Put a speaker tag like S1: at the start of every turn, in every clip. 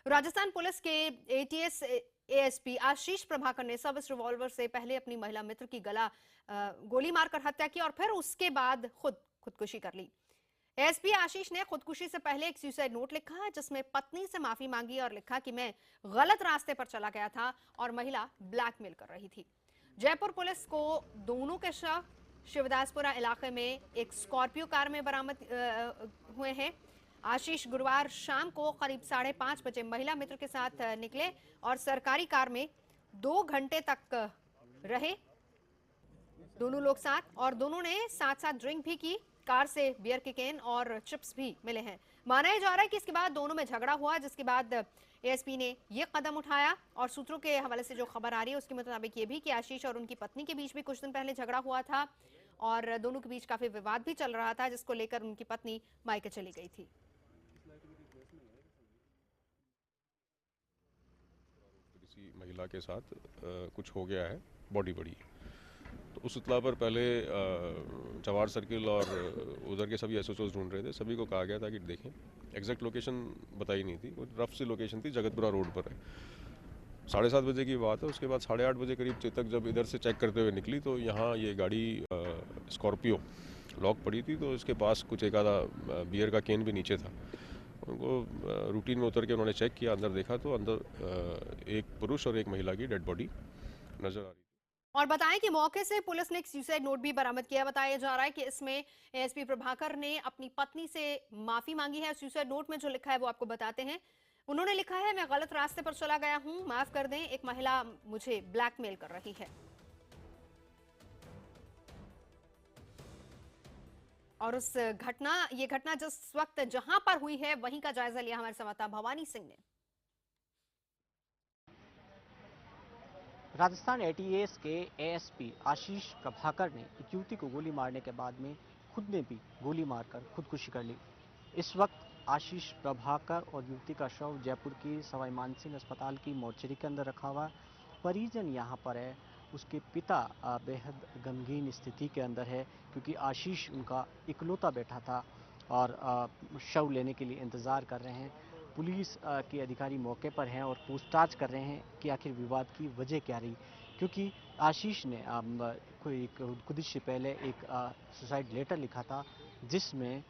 S1: Rajasthan police के ATS ASP Ashish Prabhakar ने सब इस रिवॉल्वर से पहले अपनी महिला मित्र की गला गोली मारकर हत्या की और फिर उसके बाद खुदकुशी कर ली। एएसपी आशीष ने खुदकुशी से पहले एक सुसाइड नोट लिखा जिसमें पत्नी से माफी मांगी और लिखा कि मैं गलत रास्ते पर चला गया था और महिला ब्लैकमेल कर रही थी। जयपुर पुलिस को दोनों के शव शिवदासपुरा इलाके में एक स्कॉर्पियो कार में बरामद हुए हैं। आशीष गुरुवार शाम को करीब 5:30 बजे महिला मित्र के साथ निकले और सरकारी कार में 2 घंटे तक रहे दोनों लोग साथ, और दोनों ने साथ साथ ड्रिंक भी की। कार से बियर के कैन और चिप्स भी मिले हैं। माना जा रहा है कि इसके बाद दोनों में झगड़ा हुआ, जिसके बाद एएसपी ने यह कदम उठाया। और सूत्रों के हवाले से जो खबर आ रही है उसके मुताबिक ये भी कि आशीष और उनकी पत्नी के बीच भी कुछ दिन पहले झगड़ा हुआ था और दोनों के बीच काफी विवाद भी चल रहा था, जिसको लेकर उनकी पत्नी मायके चली गई थी।
S2: किसी महिला के साथ कुछ हो गया है, बॉडी पड़ी। तो उस इत्तला पर पहले चवार सर्किल और उधर के सभी एसओचओस ढूंढ रहे थे। सभी को कहा गया था कि देखें, एग्जैक्ट लोकेशन बताई नहीं थी, रफ सी लोकेशन थी, जगतपुरा रोड पर है। 7:30 बजे की बात है। उसके बाद 8:30 बजे करीब चेतक जब इधर से चेक करते हुए निकली तो यहाँ ये गाड़ी स्कॉर्पियो लॉक पड़ी थी। तो इसके पास कुछ एक आधा बियर का कैन भी नीचे था। उनको रूटीन में उतर के उन्होंने चेक किया, अंदर देखा तो अंदर एक पुरुष और एक महिला की डेड बॉडी नजर आ रही थी।
S1: और बताएं कि मौके से पुलिस ने एक सुसाइड नोट भी बरामद किया। बताया जा रहा है कि इसमें एएसपी प्रभाकर ने अपनी पत्नी से माफी मांगी है। सुसाइड नोट में जो लिखा है वो आपको बताते हैं। उन्होंने लिखा है, मैं गलत रास्ते पर चला गया हूं, माफ कर दें, एक महिला मुझे ब्लैकमेल कर रही है। और ये घटना जिस वक्त जहां पर हुई है वहीं का जायजा लिया हमारे संवाददाता भवानी सिंह ने।
S3: राजस्थान एटीएस के एएसपी आशीष प्रभाकर ने एक युवती को गोली मारने के बाद में खुद ने भी गोली मारकर खुदकुशी कर ली। इस वक्त आशीष प्रभाकर और युवती का शव जयपुर की सवाई मानसिंह अस्पताल की मोर्चरी के अंदर रखा हुआ। परिजन यहाँ पर है। उसके पिता बेहद गमगीन स्थिति के अंदर है क्योंकि आशीष उनका इकलौता बेटा था और शव लेने के लिए इंतज़ार कर रहे हैं। पुलिस के अधिकारी मौके पर हैं और पूछताछ कर रहे हैं कि आखिर विवाद की वजह क्या रही, क्योंकि आशीष ने कोई खुद से पहले एक सुसाइड लेटर लिखा था जिसमें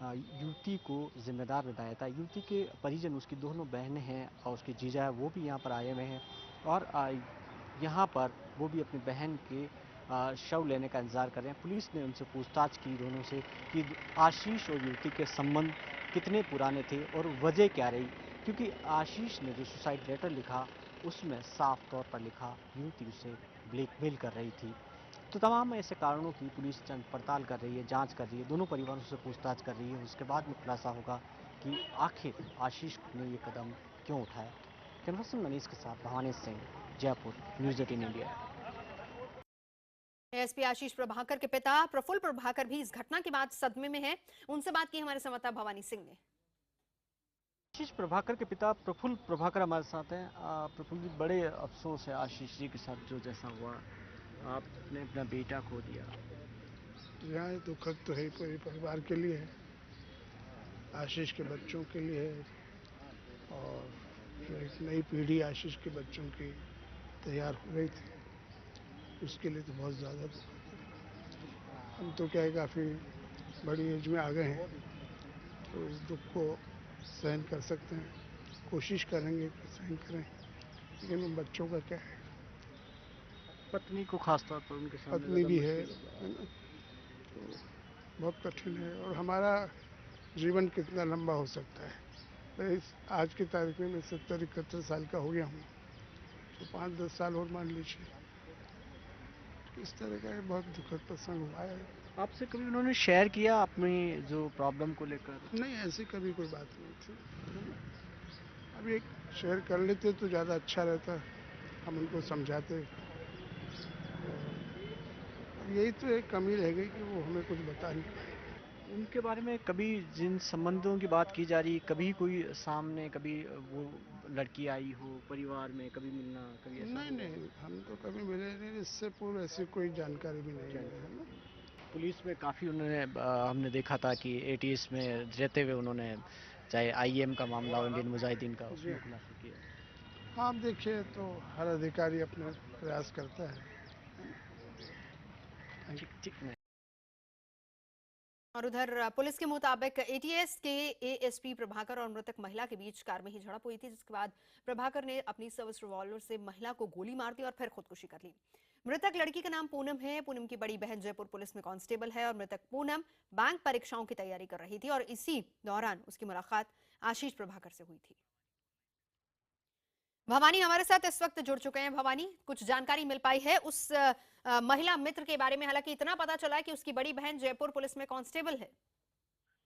S3: युवती को जिम्मेदार बताया था। युवती के परिजन, उसकी दोनों बहनें हैं और उसके जीजा है, वो भी यहाँ पर आए हुए हैं और यहाँ पर वो भी अपनी बहन के शव लेने का इंतज़ार कर रहे हैं। पुलिस ने उनसे पूछताछ की दोनों से कि आशीष और युवती के संबंध कितने पुराने थे और वजह क्या रही, क्योंकि आशीष ने जो सुसाइड लेटर लिखा उसमें साफ तौर पर लिखा युवती उसे ब्लैकमेल कर रही थी। तो तमाम ऐसे कारणों की पुलिस जांच पड़ताल कर रही है, जांच कर रही है, दोनों परिवारों से पूछताछ कर रही है। उसके बाद में खुलासा होगा कि आखिर आशीष ने ये कदम क्यों उठाया। कैमरा पर्सन मनीष के साथ Bhavani Singh, Jaipur, news 18 India.
S1: ASP Ashish Prabhakar के पिता प्रफुल्ल प्रभाकर भी इस घटना के बाद सदमे में हैं। उनसे बात की हमारे संवाददाता भवानी सिंह ने।
S3: आशीष प्रभाकर के पिता प्रफुल्ल प्रभाकर हमारे साथ हैं। प्रफुल्ल जी, बड़े अफसोस है आशीष जी के साथ जो जैसा हुआ, आपने अपना बेटा खो दिया।
S4: यहाँ दुखद तो है पूरे परिवार के लिए है, आशीष के बच्चों के लिए है और जो एक नई पीढ़ी आशीष के बच्चों की तैयार हो रही थी उसके लिए तो बहुत ज़्यादा दुखद है। हम तो क्या है, काफ़ी बड़ी एज में आ गए हैं तो इस दुख को सहन कर सकते हैं, कोशिश करेंगे कि सहन करें, लेकिन उन बच्चों का क्या है।
S3: पत्नी को खासतौर पर उनके सामने
S4: पत्नी भी है ना, तो बहुत कठिन है। और हमारा जीवन कितना लंबा हो सकता है। तो इस आज की तारीख में मैं 70-71 साल का हो गया हूँ, तो 5-10 साल और मान लीजिए। इस तरह का बहुत दुखद प्रसंग हुआ है।
S3: आपसे कभी उन्होंने शेयर किया अपनी जो प्रॉब्लम को लेकर?
S4: नहीं, ऐसी कभी कोई बात नहीं थी। अभी एक शेयर कर लेते तो ज़्यादा अच्छा रहता, हम उनको समझाते। यही तो एक कमी रह गई कि वो हमें कुछ बता नहीं पाए।
S3: उनके बारे में कभी जिन संबंधों की बात की जा रही, कभी कोई सामने, कभी वो लड़की आई हो परिवार में, कभी मिलना, कभी ऐसा?
S4: नहीं, हम तो कभी मिले नहीं, इससे पूर्व ऐसी कोई जानकारी भी नहीं है ना।
S3: पुलिस में काफ़ी उन्होंने हमने देखा था कि एटीएस में रहते हुए उन्होंने चाहे आईएम का मामला हो, इंडियन मुजाहिदीन का,
S4: जी।
S3: उसमें खुलासा किया।
S4: हाँ, आप देखिए तो हर अधिकारी अपने प्रयास करता है।
S3: ठीक ठीक मैं
S1: और उधर पुलिस के मुताबिक एटीएस के एएसपी प्रभाकर और मृतक महिला के बीच कार में ही झड़प हुई थी, जिसके बाद प्रभाकर ने अपनी सर्विस रिवॉल्वर से महिला को गोली मार दी और फिर खुदकुशी कर ली। मृतक लड़की का नाम पूनम है। पूनम की बड़ी बहन जयपुर पुलिस में कांस्टेबल है और मृतक पूनम बैंक परीक्षाओं की तैयारी कर रही थी और इसी दौरान उसकी मुलाकात आशीष प्रभाकर से हुई थी। भवानी हमारे साथ इस वक्त जुड़ चुके हैं। भवानी, कुछ जानकारी मिल पाई है उस महिला मित्र के बारे में? हालांकि इतना पता चला है कि उसकी बड़ी बहन जयपुर पुलिस में कांस्टेबल है।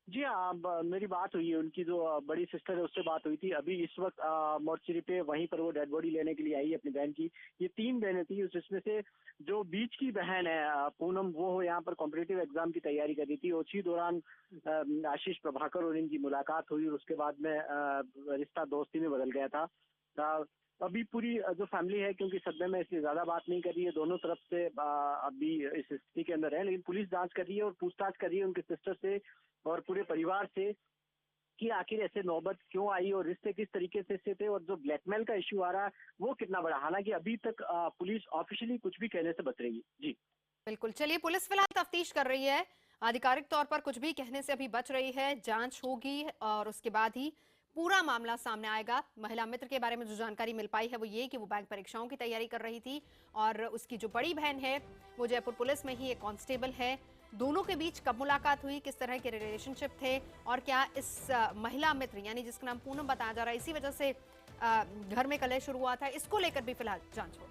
S5: जी हाँ, मेरी बात हुई है, उनकी जो बड़ी सिस्टर है उससे बात हुई थी। अभी इस वक्त मोर्चरी पे वहीं पर वो डेड बॉडी लेने के लिए आई है अपनी बहन की। ये 3 बहनें थी, जिसमें से जो बीच की बहन है पूनम, वो यहाँ पर कॉम्पिटिटिव एग्जाम की तैयारी कर रही थी। उसी दौरान आशीष प्रभाकर और इनकी मुलाकात हुई और उसके बाद में रिश्ता दोस्ती में बदल गया था। अभी पूरी जो फैमिली है, क्योंकि सदमे में, इसलिए ज्यादा बात नहीं कर रही है। दोनों तरफ से अभी इस स्थिति के अंदर है, लेकिन पुलिस जांच कर रही है और पूछताछ कर रही है उनके सिस्टर से और पूरे परिवार से कि आखिर ऐसे नौबत क्यों आई और रिश्ते किस तरीके से थे और जो ब्लैकमेल का इश्यू आ रहा है वो कितना बड़ा। हालांकि अभी तक पुलिस ऑफिशियली कुछ भी कहने से बच रही है। जी
S1: बिल्कुल, चलिए, पुलिस फिलहाल तफ्तीश कर रही है। आधिकारिक तौर पर कुछ भी कहने से अभी बच रही है। जांच होगी और उसके बाद ही पूरा मामला सामने आएगा। महिला मित्र के बारे में जो जानकारी मिल पाई है वो ये कि वो बैंक परीक्षाओं की तैयारी कर रही थी और उसकी जो बड़ी बहन है वो जयपुर पुलिस में ही एक कांस्टेबल है। दोनों के बीच कब मुलाकात हुई, किस तरह के रिलेशनशिप थे और क्या इस महिला मित्र यानी जिसका नाम पूनम बताया जा रहा है, इसी वजह से घर में कलह शुरू हुआ था, इसको लेकर भी फिलहाल जांच हो रही है।